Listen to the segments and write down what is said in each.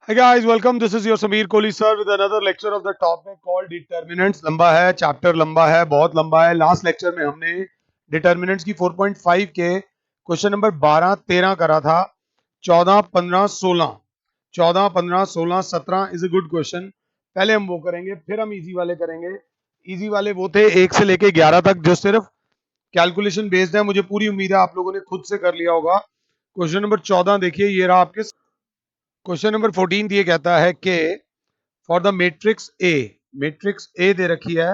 Hi guys, welcome. This is your Sameer Kohli sir with another lecture of the topic called determinants. लंबा है, chapter लंबा है, बहुत लंबा है. लास्ट लेक्चर में हमने डिटर्मिनेंट्स की 4.5 के क्वेश्चन नंबर 12, 13 करा था. 14, 15, 16, 14, 15, 16, 17 इज ए गुड क्वेश्चन. पहले हम वो करेंगे, फिर हम इजी वाले करेंगे. इजी वाले वो थे 1 से लेके 11 तक जो सिर्फ कैलकुलेशन बेस्ड है. मुझे पूरी उम्मीद है आप लोगों ने खुद से कर लिया होगा. क्वेश्चन नंबर 14 देखिए, ये रहा आपके. क्वेश्चन नंबर 14 ये कहता है कि फॉर द मैट्रिक्स ए दे रखी है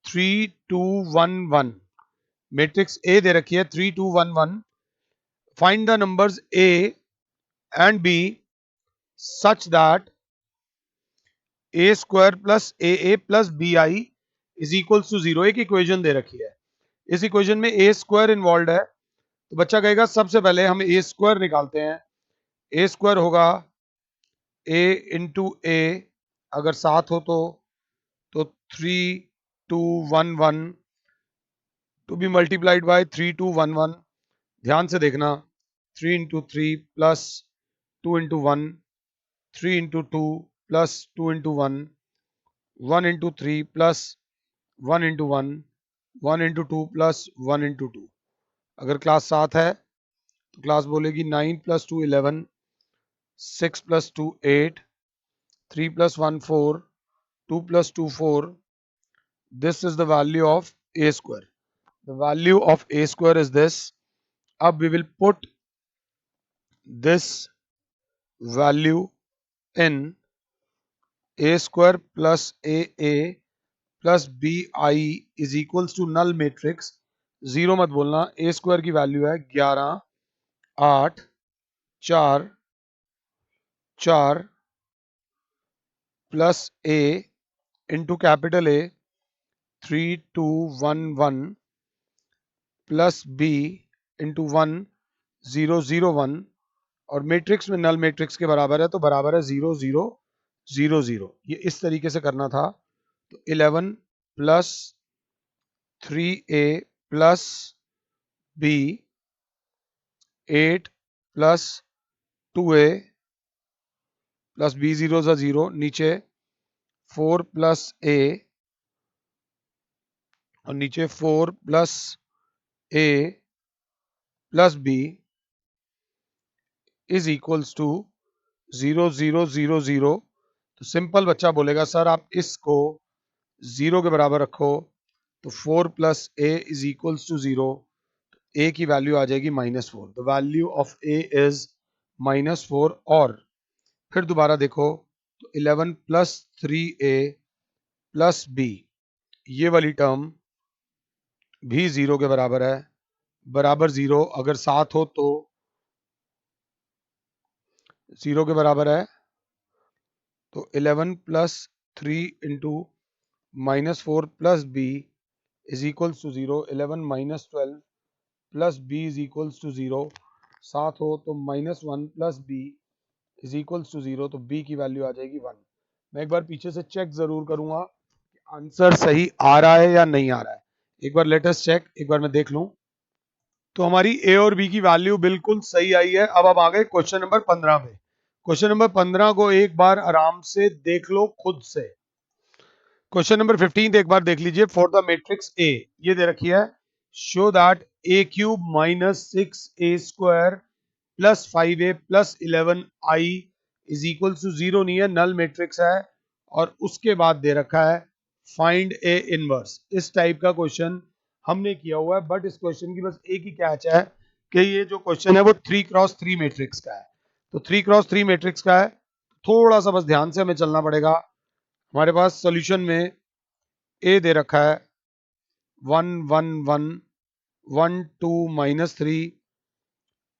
3 2 1 1. मैट्रिक्स ए दे रखी है 3 2 1 1. Find the numbers A and B such that A square plus A plus B I is equals to 0. एक इक्वेशन दे रखी है. इस इक्वेशन में ए स्क्वायर इन्वॉल्व है, तो बच्चा कहेगा सबसे पहले हम ए स्क्वायर निकालते हैं. ए स्क्वायर होगा ए इंटू ए, अगर साथ हो तो 3 2 1 1 टू बी मल्टीप्लाइड बाय 3 2 1 1. ध्यान से देखना, 3 × 3 प्लस 2 × 1, 3 × 2 प्लस 2 × 1, 1 × 3 प्लस 1 × 1, 1 × 2 प्लस 1 × 2. अगर क्लास 7 है तो क्लास बोलेगी 9 + 2 11, 6 + 2 8, 3 + 1 4, 2 + 2 4. This is the value of a square. The value of a square is this. Up we will put this value in a square plus a plus bi is equals to null matrix. Zero मत बोलना. a square की value है 11 8 4 4 plus a into capital A 3 2 1 1 plus b into 1 0 0 1. और matrix में null matrix के बराबर है, तो बराबर है 0 0 0 0. ये इस तरीके से करना था. तो 11 plus 3a plus b, 8 plus 2a plus b 0 सा 0, नीचे 4 प्लस a और नीचे 4 plus a plus b is equals to 0 0 0 0. तो सिंपल बच्चा बोलेगा सर आप इसको 0 के बराबर रखो, तो 4 plus a is equals to 0. a की वैल्यू आ जाएगी -4. The value of a is -4. और फिर दोबारा देखो तो 11 प्लस 3a प्लस b, ये वाली टर्म भी 0 के बराबर है. बराबर 0 अगर साथ हो तो 0 के बराबर है. तो 11 plus 3 into -4 plus b is equals to 0. 11 -12 plus b is equals to 0. साथ हो तो -1 plus b is equals to 0. तो b की वैल्यू आ जाएगी 1. मैं एक बार पीछे से चेक जरूर करूंगा कि आंसर सही आ रहा है या नहीं आ रहा है. एक बार लेटेस्ट चेक, एक बार मैं देख लूं. तो हमारी ए और बी की वैल्यू बिल्कुल सही आई है. अब आ गए क्वेश्चन नंबर 15 पे. क्वेश्चन नंबर 15 को एक बार आराम से देख लो खुद से. क्वेश्चन नंबर 15 एक बार देख लीजिए. फॉर द मैट्रिक्स ए, ये दे रखी है, show that a³ - 6a² plus 5a plus 11i is equal to 0 नहीं है, नल मैट्रिक्स है. और उसके बाद दे रखा है फाइंड ए इनवर्स. इस टाइप का क्वेश्चन हमने किया हुआ है, बट इस क्वेश्चन की बस एक ही कैच है कि ये जो क्वेश्चन है वो 3x3 मैट्रिक्स का है. तो 3x3 मैट्रिक्स का है, थोड़ा सा बस ध्यान से हमें चलना पड़ेगा. हमारे पास सॉल्यूशन में ए दे रखा है 1 1 1 1 2 -3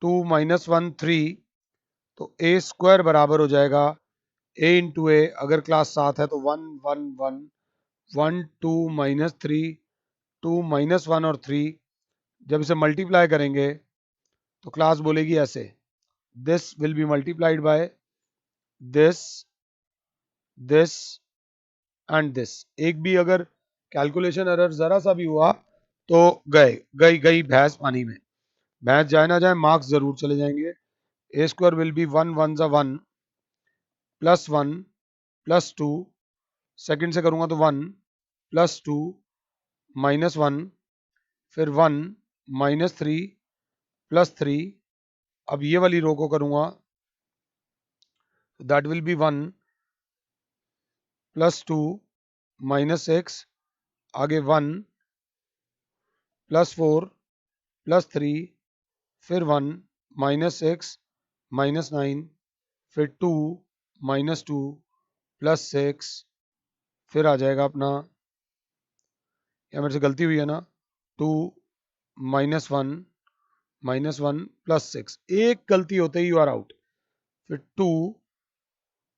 2 -1 3. तो ए स्क्वायर बराबर हो जाएगा a इंटू ए. अगर क्लास 7 है तो 1 1 1 1 2 -3 2 -1 और 3. जब इसे मल्टीप्लाई करेंगे तो क्लास बोलेगी ऐसे, this will be multiplied by this this and this. एक भी अगर कैलकुलेशन एरर जरा सा भी हुआ तो गई भैंस पानी में. भैंस जाए ना जाए, मार्क्स जरूर चले जाएंगे. ए स्क्वायर विल बी 1 1 1 +1 +2, सेकंड से करूंगा तो 1 +2 -1, फिर 1 -3 +3। अब ये वाली रो को करूंगा, दैट विल बी 1 +2 -6, आगे 1 +4 +3, फिर 1 -6 -9, फिर 2 -2 +6, फिर आ जाएगा अपना, या मेरे से गलती हुई है ना, 2 -1 +6, एक गलती होते ही यू आर आउट। फिर 2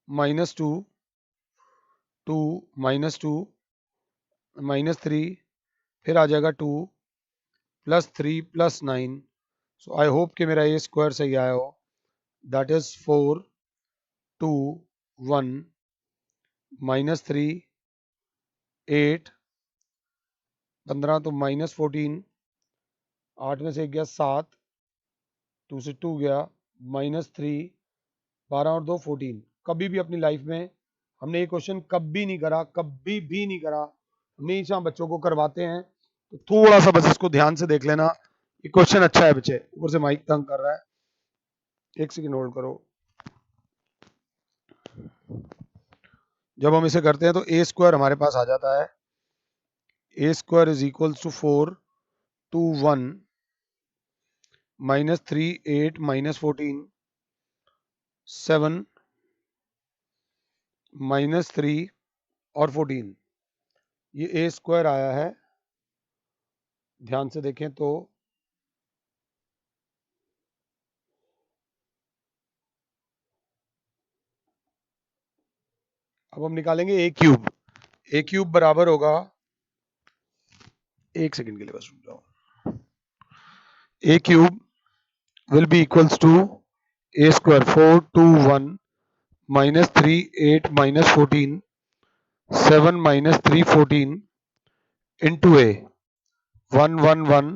-2 2 -2 -3, फिर आ जाएगा 2 +3 +9। सो आई होप कि मेरा ये स्क्वायर सही आया हो, दैट इज 4 2 1 -3 8 15 तो -14, 8 में से 1 गया 7, 2 से 2 गया -3, 12 और 2 14। कभी भी अपनी लाइफ में हमने ये क्वेश्चन कभी नहीं करा, कभी भी नहीं करा, हमेशा बच्चों को करवाते हैं, तो थोड़ा सा बस इसको ध्यान से देख लेना। ये क्वेश्चन अच्छा है बच्चे, ऊपर से माइक तंग कर रहा है, एक सेकंड होल्ड करो। जब हम इसे करते हैं तो ए स्क्वायर हमारे पास आ जाता है, ए स्क्वायर इज इक्वल्स टू 4 2 1 -3 8 -14 7 -3 और 14, ये ए स्क्वायर आया है। ध्यान से देखें तो अब हम निकालेंगे ए क्यूब। ए क्यूब बराबर होगा, एक सेकंड के लिए बस रुक जाओ, ए cube will be equals to a square 4 2 1 -3 8 -14 7 -3 14 into a 1 1 1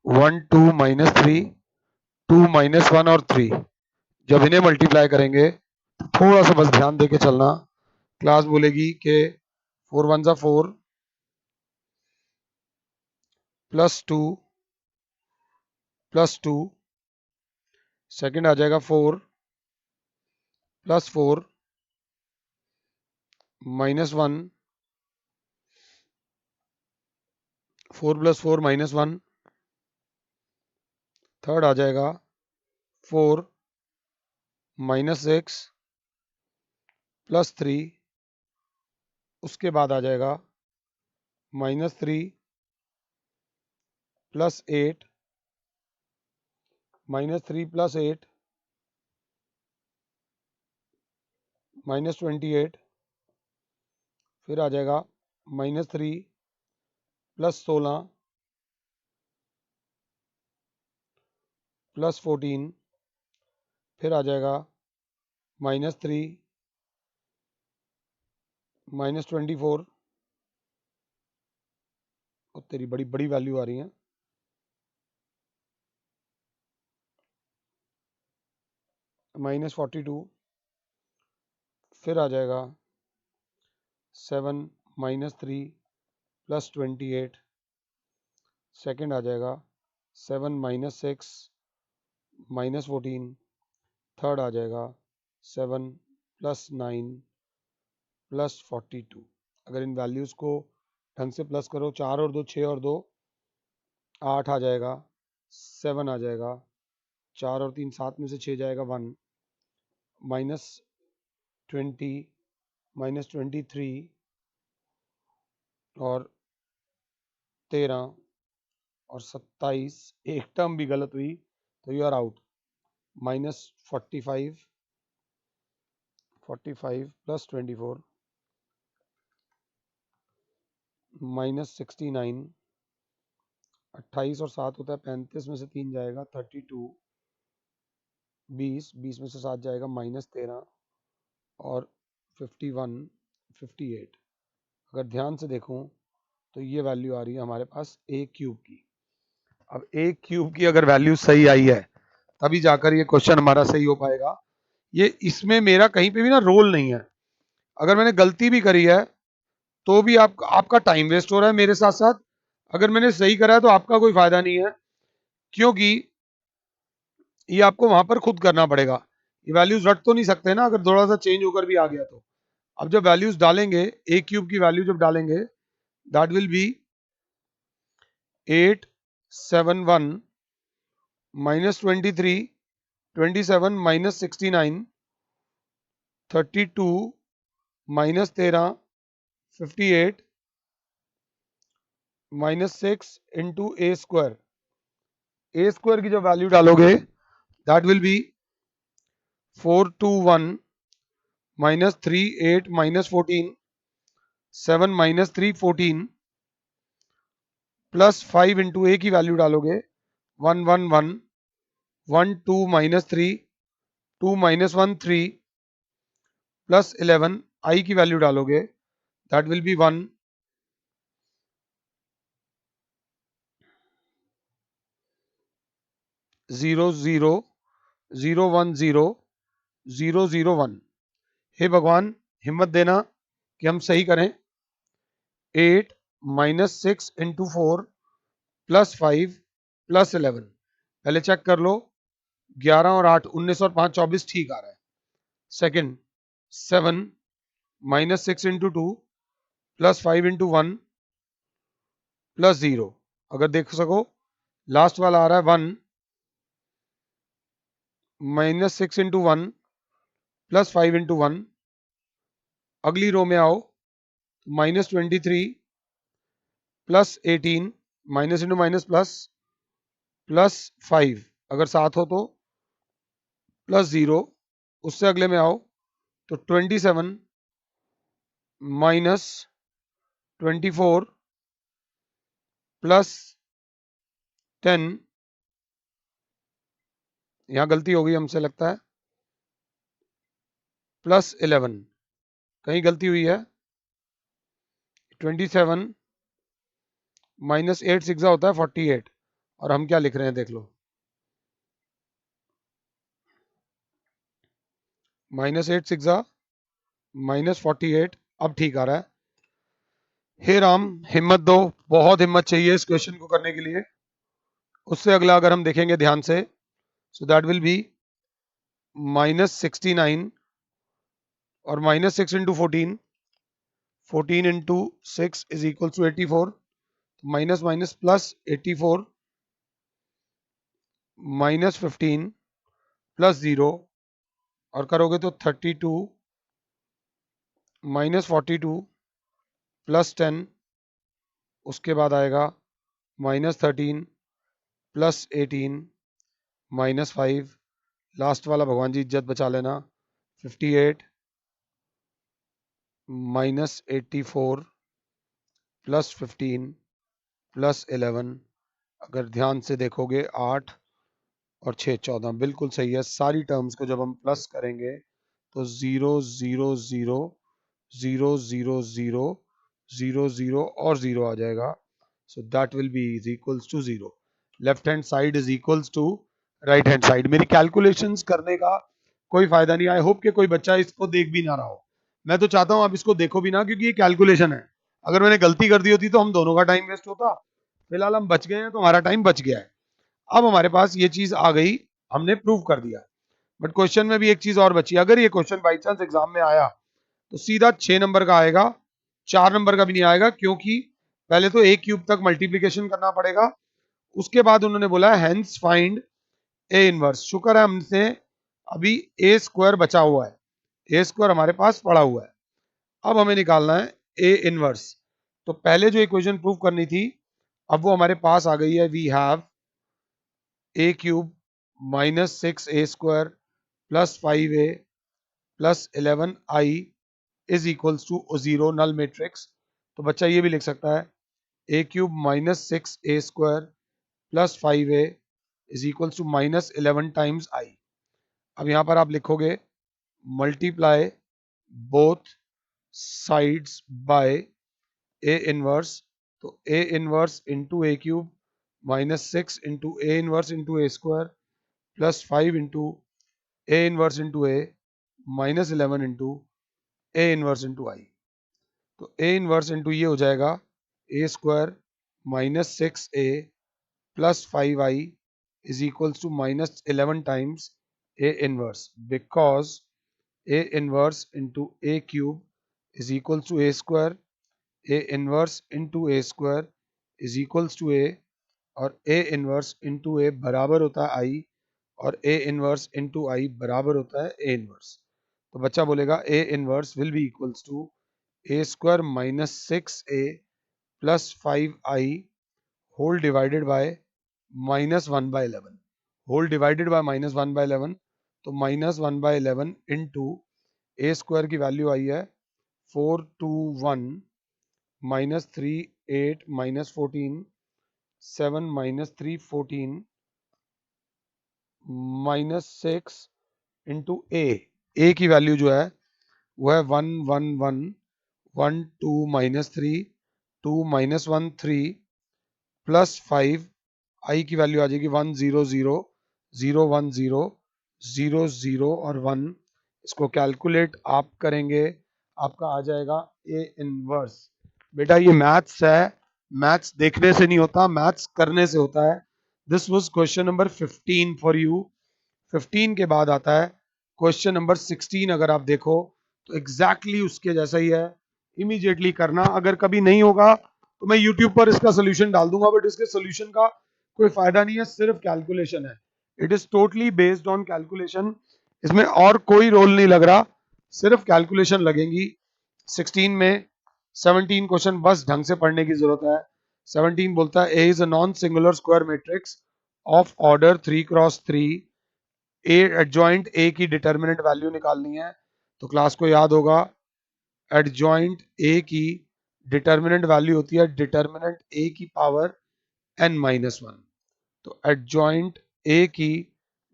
1 2 -3 2 -1 और 3। जब इन्हें मल्टीप्लाई करेंगे तो थोड़ा सा बस ध्यान देके चलना, क्लास बोलेगी कि 4 1 4 +2 +2, सेकंड आ जाएगा 4 +4 -1, 4 + 4 -1, थर्ड आ जाएगा 4 -6 +3, उसके बाद आ जाएगा -3 +8 -3 +8 -28, फिर आ जाएगा -3 +16 +14, फिर आ जाएगा -3 -24, और तेरी बड़ी बड़ी वैल्यू आ रही है, -42, फिर आ जाएगा 7 -3 +28, सेकंड आ जाएगा 7 -6 -14, थर्ड आ जाएगा 7 +9 +42। अगर इन वैल्यूज को ढंग से प्लस करो, 4 और 2 6 और 2 8 आ जाएगा, 7 आ जाएगा, 4 और 3 7 में से 6 जाएगा 1, -20 -23 और 13 और 27, एक टर्म भी गलत हुई तो यू आर आउट, -45 45 +24 -69, 28 और 7 होता है 35 में से 3 जाएगा 32, 20 20 में से 7 जाएगा -13 और 51 58। अगर ध्यान से देखूं तो ये वैल्यू आ रही है हमारे पास ए क्यूब की। अब ए क्यूब की अगर वैल्यू सही आई है तभी जाकर ये क्वेश्चन हमारा सही हो पाएगा, ये इसमें मेरा कहीं पे भी ना रोल नहीं है। अगर मैंने गलती भी करी है तो भी आपका टाइम वेस्ट हो रहा है मेरे साथ साथ। अगर मैंने सही करा है तो आपका कोई फायदा नहीं है, क्योंकि ये आपको वहां पर खुद करना पड़ेगा। ये वैल्यूज रट तो नहीं सकते ना, अगर थोड़ा सा चेंज होकर भी आ गया तो। अब जब वैल्यूज डालेंगे, ए क्यूब की वैल्यू जब डालेंगे, that will be 871 minus 23, 27 minus 69, 32 minus 13, 58 minus 6 into A square. A square की जब वैल्यू डालोगे, that will be 421 minus 3 8 minus 14, 7 minus 3 14 plus 5 into ए की वैल्यू डालोगे 1 1 1 1 2 माइनस 3 2 माइनस 1 3 प्लस 11 आई की वैल्यू डालोगे, दैट विल बी 1 0 0 0 1 0 0 0 1। हे भगवान, हिम्मत देना कि हम सही करें। 8 माइनस 6 इंटू 4 प्लस 5 प्लस 11। पहले चेक कर लो, 11 और 8 19 और 5 24 ठीक आ रहा है। Second, 7 minus 6 into 2 plus 5 into 1 plus 0। अगर देख सको, लास्ट वाला आ रहा है 1 माइनस 6 इंटू 1 प्लस 5 इंटू 1। अगली रो में आओ, minus 23 plus 18 minus into minus plus plus 5, अगर साथ हो तो प्लस 0। उससे अगले में आओ तो 27 माइनस 24 प्लस 10। यहां गलती हो गई हमसे लगता है, प्लस 11। कहीं गलती हुई है। 27 माइनस 8 सिक्सा होता है 48, और हम क्या लिख रहे हैं देख लो, माइनस 8 सिक्सा माइनस 48। अब ठीक आ रहा है। हे राम, हिम्मत दो, बहुत हिम्मत चाहिए इस क्वेश्चन को करने के लिए। उससे अगला अगर हम देखेंगे ध्यान से, so that will be minus 69 और minus 6 into 14, 14 into 6 is equal to 84, minus minus plus 84 minus 15 plus 0, और करोगे तो 32 माइनस 42 प्लस 10। उसके बाद आएगा माइनस 13 प्लस 18 माइनस 5। लास्ट वाला भगवान जी इज्जत बचा लेना, 58 माइनस 84 प्लस 15 प्लस 11। अगर ध्यान से देखोगे 8 और 6 14, बिल्कुल सही है। सारी टर्म्स को जब हम प्लस करेंगे तो 0 0 0 0 0 0 0 0 और 0 आ जाएगा। So that will be is equals to 0। Left hand side is equals to right hand side. मेरी कैलकुलेशंस करने का कोई फायदा नहीं। आई होप कि कोई बच्चा इसको देख भी ना रहा हो। मैं तो चाहता हूं आप इसको देखो भी ना, क्योंकि ये कैलकुलेशन है। अगर मैंने गलती कर दी होती तो हम दोनों का टाइम वेस्ट होता। फिलहाल हम बच गए हैं तो हमारा टाइम बच गया है। अब हमारे पास ये चीज आ गई, हमने प्रूव कर दिया। बट क्वेश्चन में भी एक चीज और बची। अगर ये क्वेश्चन बाई चांस एग्जाम में आया तो सीधा 6 नंबर का आएगा, 4 नंबर का भी नहीं आएगा, क्योंकि पहले तो ए क्यूब तक मल्टीप्लीकेशन करना पड़ेगा। उसके बाद उन्होंने बोला हेंस फाइंड ए इनवर्स। शुक्र है हमसे अभी ए स्क्वायर बचा हुआ है, ए स्क्वायर हमारे पास पड़ा हुआ है। अब हमें निकालना है ए इनवर्स। तो पहले जो इक्वेशन प्रूव करनी थी, अब वो हमारे पास आ गई है। We have A cube minus 6 A square plus 5 A plus 11 I is equals to 0, null matrix. तो बच्चा ये भी लिख सकता है A cube minus 6 A square plus 5 A is equals to minus 11 times I. अब यहां पर आप लिखोगे multiply both sides by A inverse. तो A inverse into A cube minus 6 into A inverse into A square plus 5 into A inverse into A minus 11 into A inverse into I. तो A inverse into ये हो जाएगा A square minus 6a plus 5i is equals to minus 11 times A inverse, because a inverse into a cube is equals to a square, a inverse into a square is equals to a, और a inverse into a बराबर होता है i, और a inverse into i बराबर होता है a inverse। तो बच्चा बोलेगा a inverse will be equals to a square minus 6a plus 5i whole divided by minus 1 by 11, whole divided by minus 1 by 11, तो minus 1 by 11 into A square की value आई है 421 minus 3 8 minus 14 7 minus 3 14 minus 6 into ए की value जो है वो है 1 1 1 1 2 minus 3 2 minus 1 3 plus 5, आई की वैल्यू आ जाएगी 1 0 0 0 1 0 0 0 और 1। इसको कैलकुलेट आप करेंगे, आपका आ जाएगा ए इनवर्स। बेटा ये मैथ्स है, मैथ्स देखने से नहीं होता, मैथ्स करने से होता है। This was question number 15 for you. 15 के बाद आता है क्वेश्चन नंबर 16। अगर आप देखो तो एग्जैक्टली उसके जैसा ही है, इमीडिएटली करना। अगर कभी नहीं होगा तो मैं यूट्यूब पर इसका सोल्यूशन डाल दूंगा, बट इसके सोल्यूशन का कोई फायदा नहीं है, सिर्फ कैलकुलेशन है। It is totally based on calculation, इसमें और कोई रोल नहीं लग रहा, सिर्फ कैलकुलेशन लगेंगी। 16 में 17 क्वेश्चन बस ढंग से पढ़ने की जरूरत है। 17 बोलता है A is a non singular square matrix of order 3x3, A adjoint A की डिटर्मिनेंट वैल्यू निकालनी है। तो क्लास को याद होगा एडजॉइंट ए की डिटर्मिनेंट वैल्यू होती है डिटर्मिनेंट ए की पावर n माइनस 1। तो एडजॉइंट ए की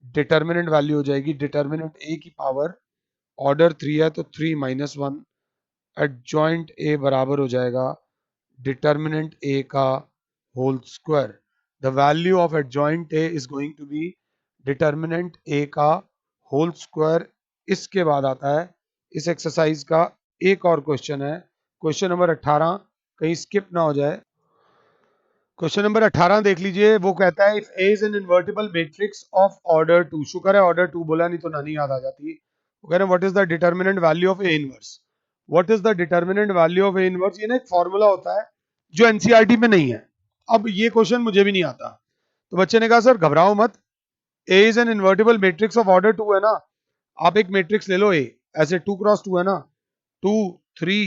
डिटर्मिनेंट वैल्यू हो जाएगी डिटर्मिनेंट ए की पावर, ऑर्डर 3 है तो 3 माइनस 1, एडजॉइंट ए बराबर हो जाएगा डिटर्मिनेंट ए का whole square. The value of adjoint A is going to be determinant A का होल स्क्वायर। इसके बाद आता है इस एक्सरसाइज का एक और क्वेश्चन है, क्वेश्चन नंबर 18, कहीं स्किप ना हो जाए। क्वेश्चन नंबर 18 देख लीजिए, वो कहता है if A is an invertible matrix of order 2, शुक्र है ऑर्डर 2 बोला, नहीं तो नानी याद आ जाती। वो कह रहे हैं what is the determinant value of A inverse. What is the determinant value of A inverse, ये ना एक फॉर्मूला होता है जो एनसीईआरटी में नहीं है। अब ये क्वेश्चन मुझे भी नहीं आता, तो बच्चे ने कहा सर घबराओ मत, A is an invertible matrix of order 2 है ना, आप एक मैट्रिक्स ले लो ए, ऐसे 2x2 है ना, 2 3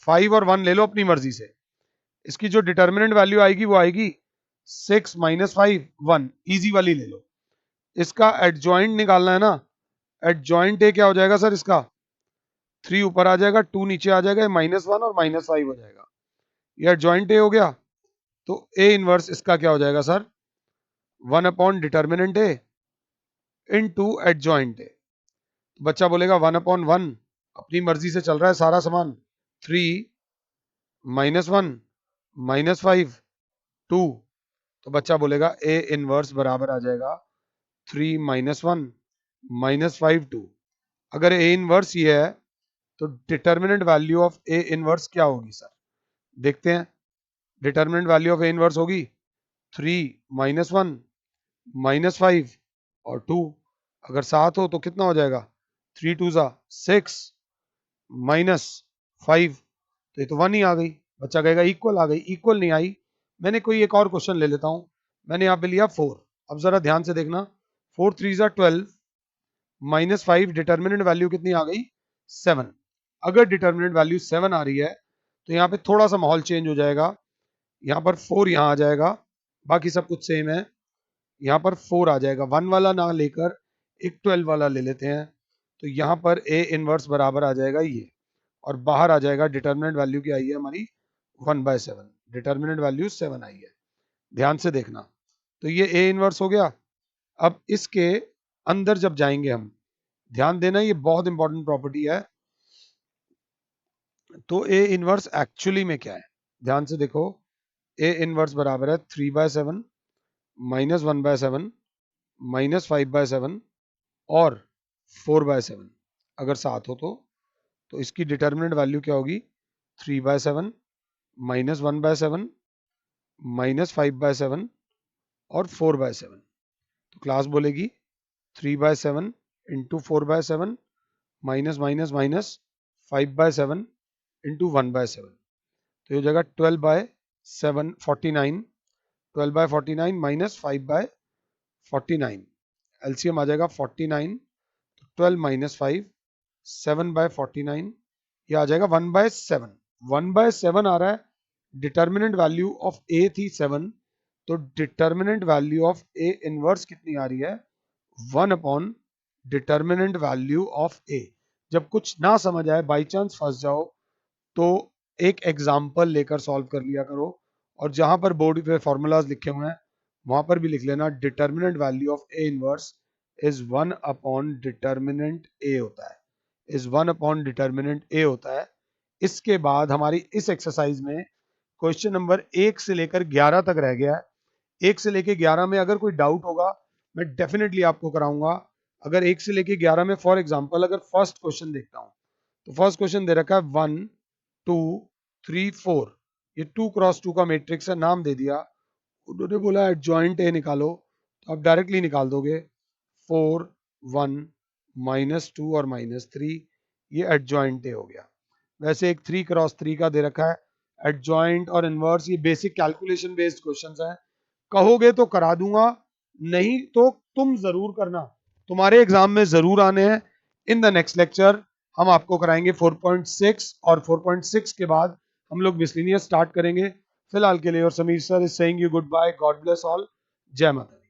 5 और 1 ले लो अपनी मर्जी से। इसकी जो डिटर्मिनेंट वैल्यू आएगी वो आएगी 6 माइनस 5 1, इजी वाली ले लो। इसका एडजॉइंट निकालना है ना, एडजॉइंट ए क्या हो जाएगा सर, इसका 3 ऊपर आ जाएगा 2 नीचे आ जाएगा, माइनस 1 और माइनस 5 हो जाएगा। ये एडजॉइंट ए हो गया, तो ए इनवर्स इसका क्या हो जाएगा sir, 1 upon determinant A into adjoint A. तो बच्चा बोलेगा 1 अपॉन 1, अपनी मर्जी से चल रहा है सारा सामान, 3 माइनस 1 माइनस 5 2, तो बच्चा बोलेगा ए इनवर्स बराबर आ जाएगा 3 माइनस 1 माइनस 5 2। अगर ए इनवर्स ये है तो determinant value of A inverse क्या होगी सर, देखते हैं। Determinant value of A inverse होगी 3 माइनस 1 माइनस 5 और 2, अगर 7 हो तो कितना हो जाएगा, 3 2 जा 6 माइनस 5, तो ये तो 1 ही आ गई। बच्चा कहेगा इक्वल आ गई, इक्वल नहीं आई। मैंने कोई एक और क्वेश्चन ले लेता हूं, मैंने यहाँ पे लिया 4। अब जरा ध्यान से देखना, 4 3 जा 12 माइनस 5, डिटर्मिनेंट वैल्यू कितनी आ गई 7। अगर डिटर्मिनेंट वैल्यू 7 आ रही है तो यहाँ पे थोड़ा सा माहौल चेंज हो जाएगा, यहाँ पर 4 यहाँ आ जाएगा, बाकी सब कुछ सेम है, यहाँ पर 4 आ जाएगा, 1 वाला ना लेकर एक 12 वाला ले लेते हैं। तो यहाँ पर ए इनवर्स बराबर आ जाएगा ये, और बाहर आ जाएगा डिटर्मिनेंट वैल्यू क्या आई है हमारी 1/7, डिटर्मिनेंट वैल्यू 7 आई है। ध्यान से देखना, तो ये ए इनवर्स हो गया। अब इसके अंदर जब जाएंगे हम, ध्यान देना ये बहुत इंपॉर्टेंट प्रॉपर्टी है। तो ए इनवर्स एक्चुअली में क्या है, ध्यान से देखो, ए इनवर्स बराबर है 3/7 माइनस 1/7 माइनस 5/7 और 4/7। अगर 7 हो तो इसकी डिटर्मिनेंट वैल्यू क्या होगी, 3/7 माइनस 1/7 माइनस 5/7 और 4/7। तो क्लास बोलेगी 3/7 into 4/7 minus minus minus 5/7 into 1/7। तो ये हो जाएगा 12/7 49, 12/49 माइनस 5/49, एलसीएम आ जाएगा 49, 12 माइनस 5 7/49, ये आ जाएगा 1/7। 1/7 आ रहा है, डिटर्मिनेंट वैल्यू ऑफ ए थी 7, तो determinant value of A inverse कितनी आ रही है, 1 अपॉन डिटर्मिनेंट वैल्यू ऑफ ए। जब कुछ ना समझ आए, बाई चांस फंस जाओ, तो एक एग्जाम्पल लेकर सॉल्व कर लिया करो, और जहां पर बोर्ड पे फॉर्मूलाज लिखे हुए हैं वहां पर भी लिख लेना, determinant value of A inverse is 1 upon determinant A होता है, इज 1 अपॉन डिटर्मिनेंट ए होता है। इसके बाद हमारी इस एक्सरसाइज में क्वेश्चन नंबर 1 से लेकर 11 तक रह गया है। 1 से लेकर 11 में अगर कोई डाउट होगा मैं डेफिनेटली आपको कराऊंगा। अगर 1 से लेकर 11 में फॉर एग्जांपल अगर फर्स्ट क्वेश्चन देखता हूं, तो फर्स्ट क्वेश्चन दे रखा है 1 2 3 4, ये 2x2 का मैट्रिक्स है, नाम दे दिया। उन्होंने बोला एडजॉइंट ए निकालो, तो आप डायरेक्टली निकाल दोगे 4 1 -2 और -3, ये एडजॉइंट ए हो गया। वैसे एक 3x3 का दे रखा है, एडजॉइंट और इनवर्स, ये बेसिक कैलकुलेशन बेस्ड क्वेश्चंस हैं। कहोगे तो करा दूंगा, नहीं तो तुम जरूर करना, तुम्हारे एग्जाम में जरूर आने हैं। इन द नेक्स्ट लेक्चर हम आपको कराएंगे 4.6, और 4.6 के बाद हम लोग मिसलिनियस स्टार्ट करेंगे। फिलहाल के लिए और Sameer sir is saying you good bye, god bless all, जय माता।